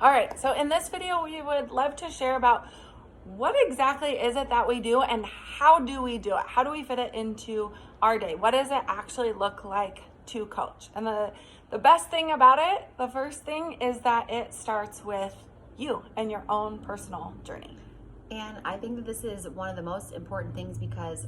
All right, so in this video, we would love to share about what exactly is it that we do and how do we do it? How do we fit it into our day? What does it actually look like to coach? And the best thing about it, the first thing is that it starts with you and your own personal journey. And I think that this is one of the most important things because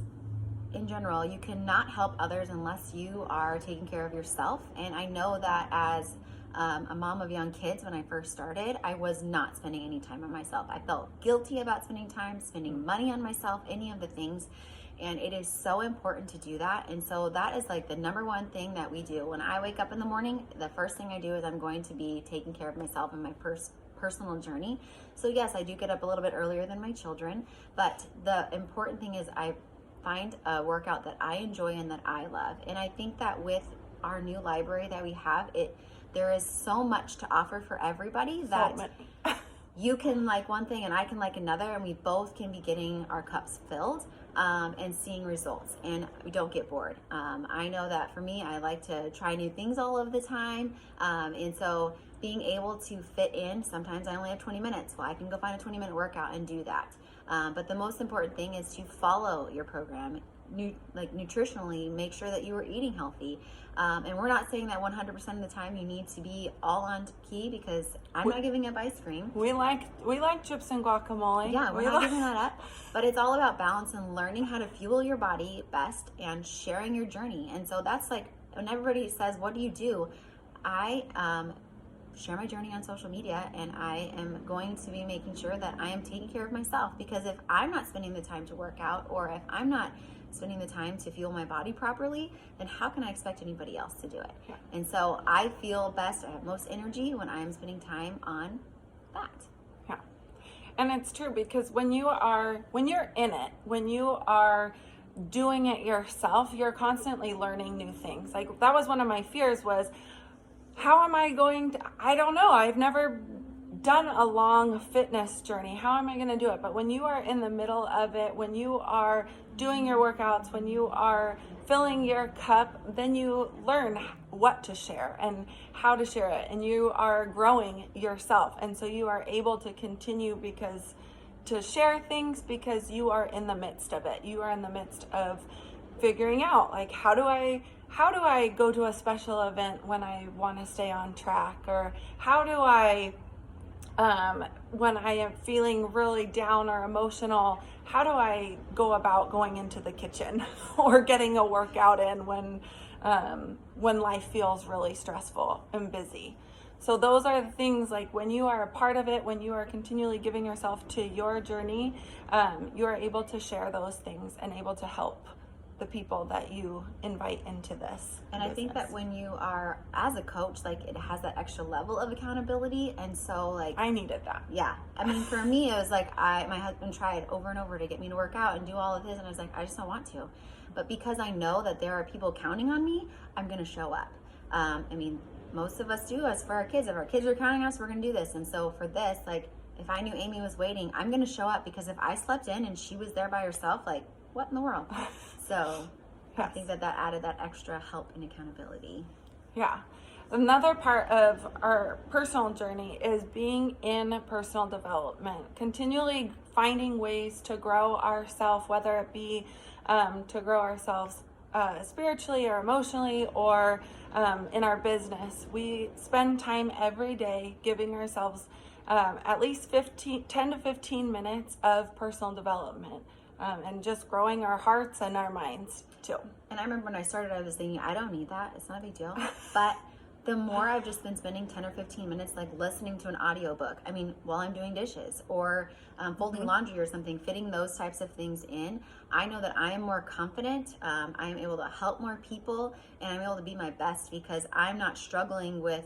in general, you cannot help others unless you are taking care of yourself. And I know that as a mom of young kids, when I first started, I was not spending any time on myself. I felt guilty about spending money on myself, any of the things. And it is so important to do that. And so that is like the number one thing that we do. When I wake up in the morning, the first thing I do is I'm going to be taking care of myself and my personal journey. So yes, I do get up a little bit earlier than my children, but the important thing is I find a workout that I enjoy and that I love. And I think that with our new library that we have, there is so much to offer for everybody that you can like one thing and I can like another, and we both can be getting our cups filled and seeing results, and we don't get bored. I know that for me, I like to try new things all of the time, and so being able to fit in, sometimes I only have 20 minutes. Well, I can go find a 20-minute workout and do that. But the most important thing is to follow your program, nutritionally, make sure that you are eating healthy. And we're not saying that 100% of the time you need to be all on key, because I'm not giving up ice cream. We like chips and guacamole. Yeah, we're not giving that up. But it's all about balance and learning how to fuel your body best and sharing your journey. And so that's like, when everybody says, what do you do? I share my journey on social media, and I am going to be making sure that I am taking care of myself, because if I'm not spending the time to work out, or if I'm not spending the time to fuel my body properly, then how can I expect anybody else to do it? Yeah. And so I feel best, I have most energy when I'm spending time on that. Yeah. And it's true, because when you're in it, when you are doing it yourself, you're constantly learning new things. Like, that was one of my fears, was how am I going to, I don't know, I've never done a long fitness journey. How am I going to do it? But when you are in the middle of it, when you are doing your workouts, when you are filling your cup, then you learn what to share and how to share it, and you are growing yourself. And so you are able to continue to share things, because you are in the midst of it. You are in the midst of figuring out, like, how do I go to a special event when I want to stay on track? Or how do I, when I am feeling really down or emotional, how do I go about going into the kitchen or getting a workout in when life feels really stressful and busy? So those are the things, like, when you are a part of it, when you are continually giving yourself to your journey, you are able to share those things and able to help the people that you invite into this. And business. I think that when you are, as a coach, like, it has that extra level of accountability. And so, like, I needed that. Yeah. I mean, for me, it was like, my husband tried over and over to get me to work out and do all of this. And I was like, I just don't want to. But because I know that there are people counting on me, I'm going to show up. I mean, most of us do. As for our kids, if our kids are counting on us, we're going to do this. And so for this, like, if I knew Amy was waiting, I'm going to show up, because if I slept in and she was there by herself, like, what in the world? So yes. I think that added that extra help and accountability. Yeah. Another part of our personal journey is being in personal development, continually finding ways to grow ourselves, whether it be to grow ourselves spiritually or emotionally, or in our business. We spend time every day giving ourselves at least 10 to 15 minutes of personal development. And just growing our hearts and our minds too. And I remember when I started, I was thinking, I don't need that. It's not a big deal. But the more I've just been spending 10 or 15 minutes, like, listening to an audiobook, I mean, while I'm doing dishes or folding laundry or something, fitting those types of things in, I know that I am more confident. I am able to help more people, and I'm able to be my best, because I'm not struggling with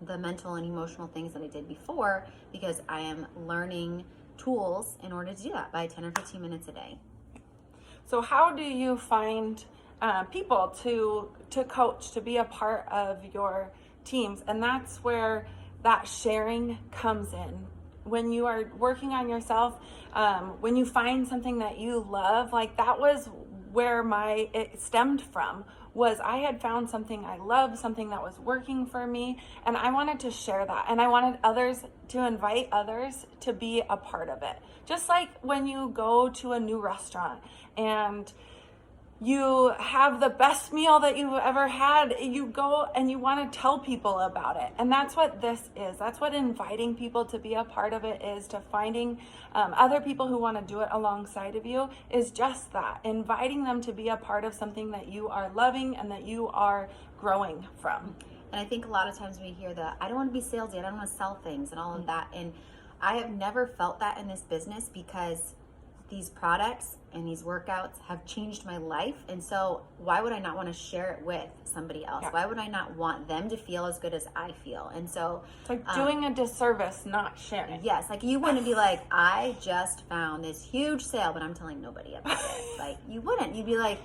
the mental and emotional things that I did before, because I am learning tools in order to do that by 10 or 15 minutes a day. So how do you find people to coach, to be a part of your teams? And that's where that sharing comes in. When you are working on yourself, when you find something that you love, like, that was where it stemmed from, was I had found something I loved, something that was working for me, and I wanted to share that. And I wanted others to invite others to be a part of it. Just like when you go to a new restaurant and you have the best meal that you've ever had, you go and you want to tell people about it. And that's what this is. That's what inviting people to be a part of it is, to finding other people who want to do it alongside of you, is just that, inviting them to be a part of something that you are loving and that you are growing from. And I think a lot of times we hear that, I don't want to be salesy, I don't want to sell things and all of that. And I have never felt that in this business, because these products and these workouts have changed my life. And so why would I not want to share it with somebody else? Yeah. Why would I not want them to feel as good as I feel? And so It's like doing a disservice, not sharing. yes, like you wouldn't be like, I just found this huge sale, but I'm telling nobody about it. Like you wouldn't. You'd be like,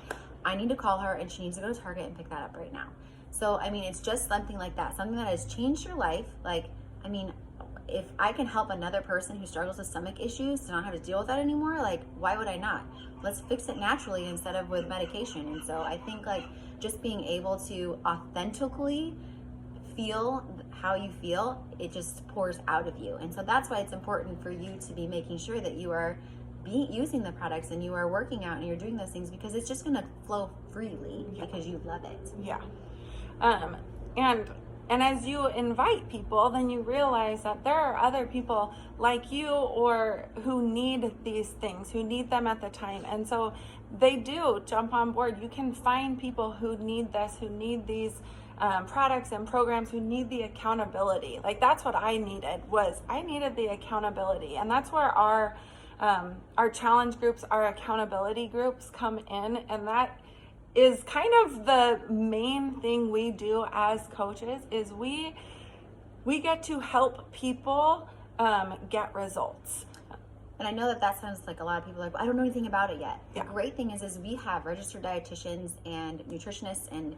I need to call her and she needs to go to Target and pick that up right now. So, I mean, it's just something like that, something that has changed your life. Like, I mean, if I can help another person who struggles with stomach issues to not have to deal with that anymore, like, why would I not? Let's fix it naturally instead of with medication. And so I think, like, just being able to authentically feel how you feel, it just pours out of you. And so that's why it's important for you to be making sure that you are using the products and you are working out and you're doing those things, because it's just going to flow freely because you love it. Yeah. And as you invite people, then you realize that there are other people like you or who need these things, who need them at the time. And so they do jump on board. You can find people who need this, who need these products and programs, who need the accountability. Like that's what I needed, I needed the accountability. And that's where our challenge groups, our accountability groups come in. And that is kind of the main thing we do as coaches, is we get to help people get results. And I know that sounds like a lot of people are like, well, I don't know anything about it yet. Yeah. The great thing is we have registered dietitians and nutritionists and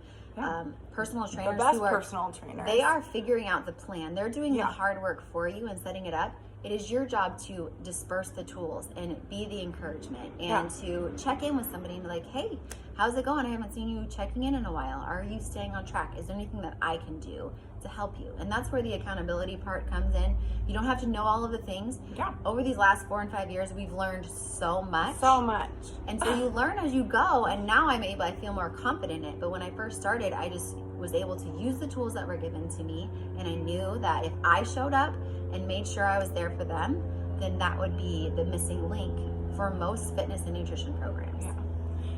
personal trainers. The best who are, personal trainers. They are figuring out the plan. They're doing the Yeah. hard work for you and setting it up. It is your job to disperse the tools and be the encouragement and to check in with somebody and be like, hey, how's it going? I haven't seen you checking in a while. Are you staying on track? Is there anything that I can do to help you? And that's where the accountability part comes in. You don't have to know all of the things. Yeah. Over these last 4 and 5 years, we've learned so much. So much. And so you learn as you go, and now I feel more confident in it. But when I first started, I just was able to use the tools that were given to me, and I knew that if I showed up and made sure I was there for them, then that would be the missing link for most fitness and nutrition programs. Yeah.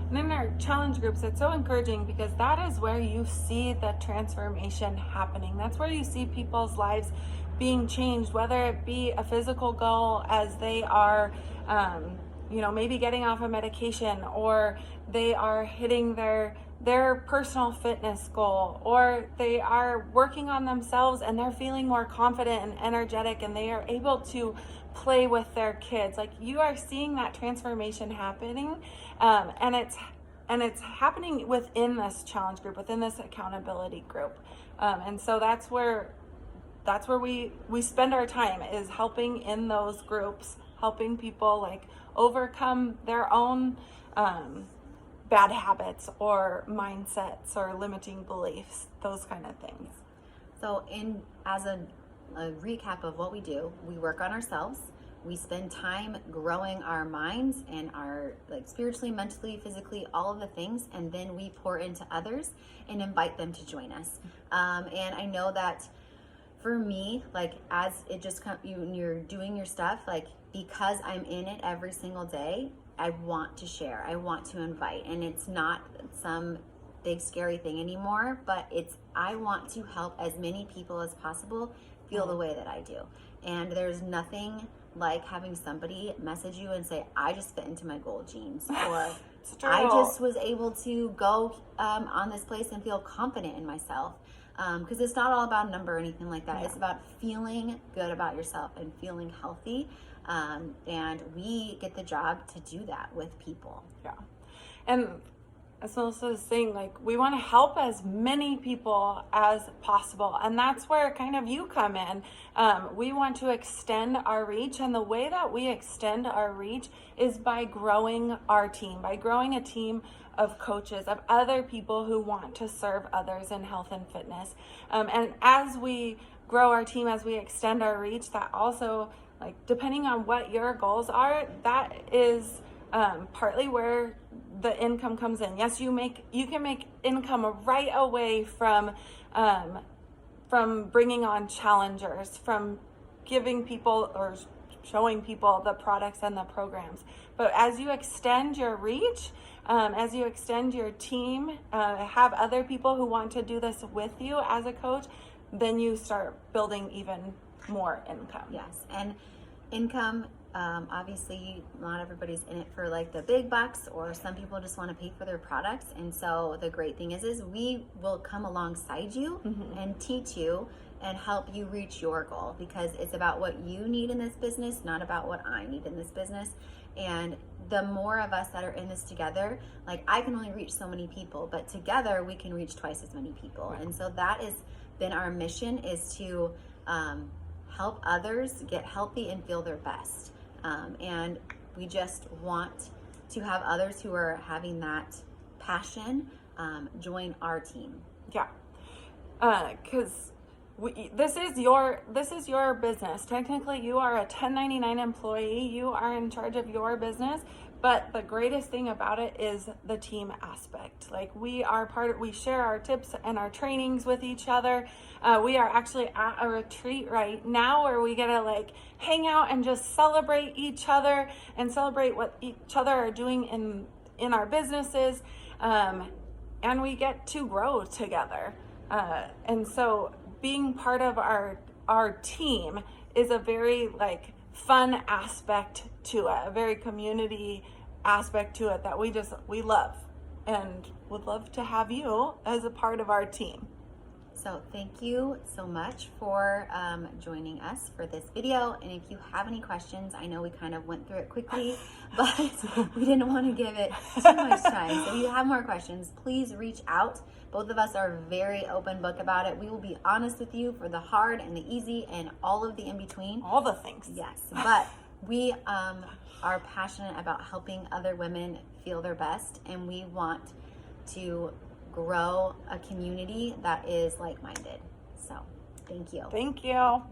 And in our challenge groups, it's so encouraging because that is where you see the transformation happening. That's where you see people's lives being changed, whether it be a physical goal as they are, maybe getting off a medication, or they are hitting their personal fitness goal, or they are working on themselves and they're feeling more confident and energetic and they are able to play with their kids. Like you are seeing that transformation happening, and it's happening within this challenge group, within this accountability group. And so that's where we spend our time, is helping in those groups, helping people like overcome their own bad habits or mindsets or limiting beliefs, those kind of things. So as a recap of what we do, we work on ourselves. We spend time growing our minds and our spiritually, mentally, physically, all of the things, and then we pour into others and invite them to join us. And I know that for me, as it just comes, you're doing your stuff, because I'm in it every single day, I want to share, I want to invite, and it's not some big scary thing anymore, but I want to help as many people as possible feel the way that I do. And there's nothing like having somebody message you and say, I just fit into my gold jeans, or I just was able to go on this place and feel confident in myself. Because it's not all about a number or anything like that. Yeah. It's about feeling good about yourself and feeling healthy. And we get the job to do that with people. Yeah. as Melissa was saying, like, we want to help as many people as possible. And that's where kind of you come in. We want to extend our reach. And the way that we extend our reach is by growing our team, by growing a team of coaches, of other people who want to serve others in health and fitness. And as we grow our team, as we extend our reach, that also, like, depending on what your goals are, that is partly where the income comes in. Yes, you can make income right away from bringing on challengers, from giving people or showing people the products and the programs. But as you extend your reach, as you extend your team, have other people who want to do this with you as a coach, then you start building even more income. Yes, and income, obviously not everybody's in it for like the big bucks, or some people just want to pay for their products. And so the great thing is we will come alongside you and teach you and help you reach your goal, because it's about what you need in this business, not about what I need in this business. And the more of us that are in this together, like, I can only reach so many people, but together we can reach twice as many people. And so that has been our mission, is to help others get healthy and feel their best. And we just want to have others who are having that passion join our team. Yeah, because this is your business. Technically, you are a 1099 employee. You are in charge of your business. But the greatest thing about it is the team aspect. Like, we share our tips and our trainings with each other. We are actually at a retreat right now where we get to, like, hang out and just celebrate each other and celebrate what each other are doing in our businesses. And we get to grow together. And so being part of our team is a very, like, fun aspect to it, a very community aspect to it that we love and would love to have you as a part of our team. So thank you so much for joining us for this video. And if you have any questions, I know we kind of went through it quickly, but we didn't want to give it too much time. So if you have more questions, please reach out. Both of us are very open book about it. We will be honest with you for the hard and the easy and all of the in between. All the things. Yes, but we are passionate about helping other women feel their best, and we want to grow a community that is like-minded. So thank you. Thank you.